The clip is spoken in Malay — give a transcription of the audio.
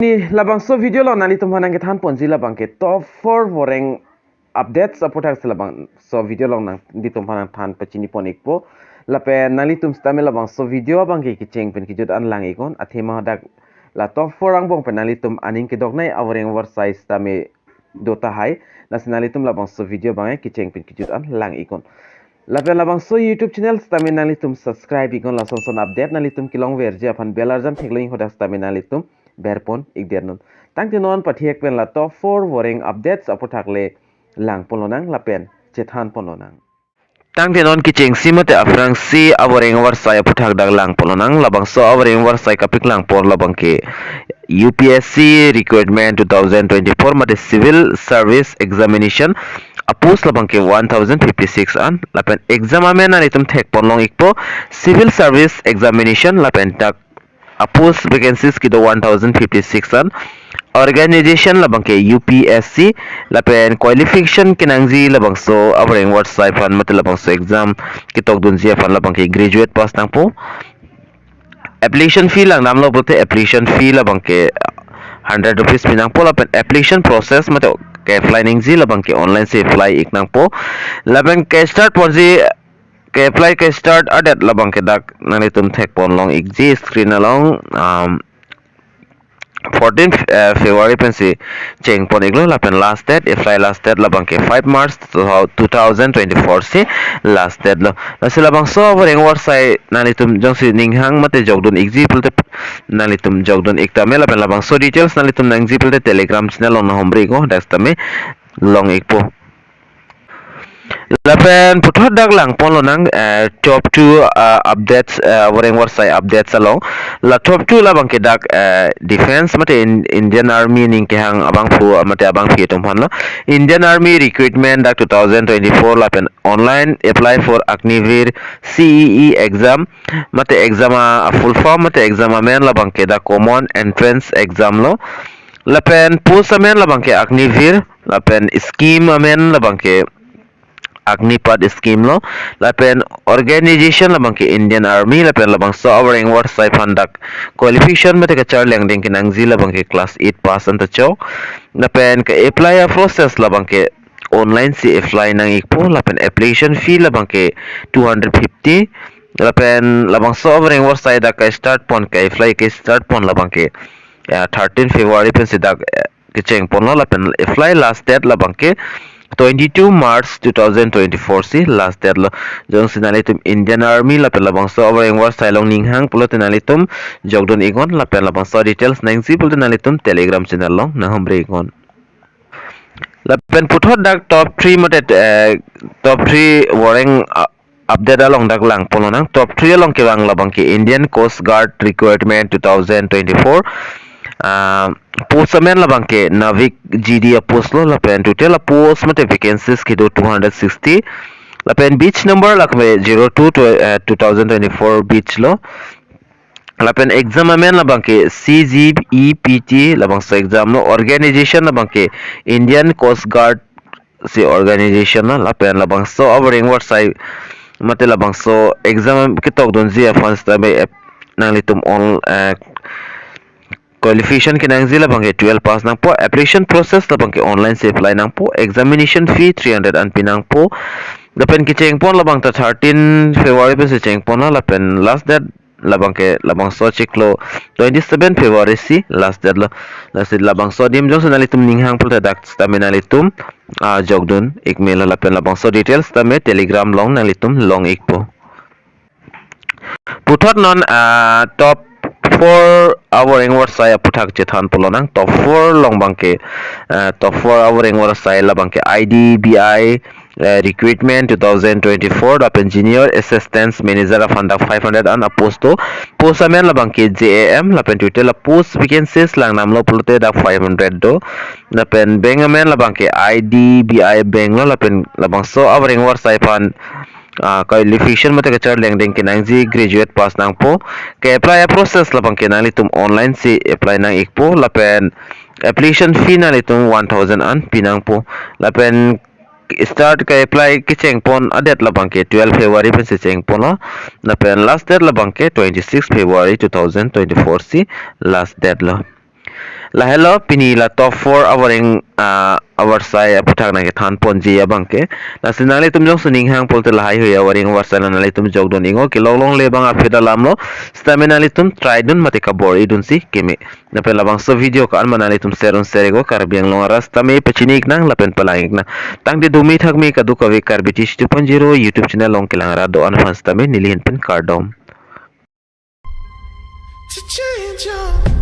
Ni labangso video lo nali tum hanang kethan ponji labang ke top 4 voreng updates apothak labang so video lo nang di tum hanang than pachini ponik po lape nali tum stame labang so video bang ke kicheng pen kijut an lang ikon athema dak la top 4 ang bong penali tum aning ke dok nai awareng AWARSAI stame dota hai nasinali tum labang so video bang kicheng pen kijut an lang ikon lape labang so YouTube channel stame nali tum subscribe ikon la son update nali tum kilong verje apan belarjam thekling hoda stame nali tum berpon igdernon tangti non pathiek pen la top 4 voreng updates apothakle lang polonang lapen chethan polonang tangti non kicheng simate afrang si awareng AWARSAI apothak dak lang polonang labangso awareng AWARSAI kapik lang por labangke UPSC recruitment 2024 mate civil service examination apus labangke 1056 an lapen exam amena itum thek ponlong ikpo civil service examination lapen tak apus vacancies ki do 1056 an organization labang ke UPSC lapen qualification kinangji labang so awareng AWARSAI fan mat labang so exam kitok dunjia fan labang ke graduate pass tang po application fee lang namlo bote application fee labang ke 100 rupees pinang po lapen application process mat ke apply ningji labang ke online se apply iknang po lapen ke start ponji ke apply ke start adat labang ke dak nanitum thek pon long igji screen along 14 February pensi cheng pon iglo lapen last date apply last date labang ke 5 March 2024 si last date lo nasi labang so awareng AWARSAI nanitum jongsi ninghang mate jogdon igji pulte nanitum jogdon iktame lapen labang so details nanitum nangji pulte telegram channel on hombre go dastame long ikpo lapen puthot dak lang polo nang top 2 updates awareng AWARSAI updates along la top 2 labang ke dak defense mate Indian Army ning ke hang abang fu mate abang fi tom hanlo Indian Army recruitment dak 2024 lapen online apply for Agnivir CEE exam mate exam a full form mate exam amen labang ke dak common entrance exam lo lapen post amen labang ke Agnivir lapen scheme amen labang ke Agnipat scheme lo lapen organization labang ke Indian Army lapen labang so awareng AWARSAI fandak qualification mate ka charleng ding kinangji labang ke class 8 pass anta cho lapen ke apply process labang ke online si apply nang ikpo lapen application fee labang ke 250 lapen labang so awareng AWARSAI da ka start pon ka apply ke start pon labang ke 13 February pen sidak ke cheng pon lo lapen apply last date labang ke 22 March 2024 si last date lo jong sinalitum Indian Army lapen labang so awareng AWARSAI long ninghang pulo tinalitum jogdon igon lapen labang so details nang si pulo tinalitum telegram channel long na hombre igon lapen puthot dak top 3 mate top 3 wareng update along dak lang polo nang top 3 along ke bang labang ke Indian Coast Guard recruitment 2024 post amen labang ke navik GD post lo lapen total post mate vacancies ke do 260 lapen beach number lakme 02 to 2024 beach lo lapen exam amen labang ke CGEPT labang so exam lo organization labang ke Indian Coast Guard si organization lo lapen labang so awareng AWARSAI mate labang so exam kitok don zia fans tabe nalitum on qualification kinangji labang ke 12 pass nang po application process labang ke online se apply nang po examination fee 300 an pinang po lapen ki cheng pon labang ta 13 February pe se cheng pon lapen last date labang ke labang so chiklo 27 February si last date lo last labang so dim jong sanalitum ninghang pulta dak staminalitum jogdon ikmail lapen labang so details tame telegram long nalitum long ikpo puthot non top 4 awareng AWARSAI aputhak chethan polonang top 4 longbang ke top 4 awareng AWARSAI labang ke IDBI recruitment 2024 up engineer assistance manager of under 500 an aposto post amen labang ke JAM lapen total post vacancies lang namlo pulte da 500 do lapen bank amen labang ke IDBI bank lo lapen labang so awareng AWARSAI fan qualification mate ka charleng ding kinangji graduate pass nang po ke apply process labang ke nalitum online si apply nang ikpo lapen application fee nalitum 1000 an pinang po lapen start ka apply ki cheng pon adet labang ke 12 February pe se cheng pon lo lapen last date labang ke 26 February 2024 si last date lo La hello pini la top 4 awarding AWARSAI APHUTHAK na ke than ponji abangke la sinali tum jong suning hang polte la hai hui awarding AWARSAI na nali tum jog don ingo ke long le bang afida lamlo stamina li tum try dun mate ka bor idun si keme na pe labang so video ka an manali tum seron serego kar biang long rasta me pechinik nang la pen palangik na tang de dumi thak me ka du ka ve kar biti 2.0 YouTube channel long kelang ra do an fans tame nili hin pen KARDOM to change your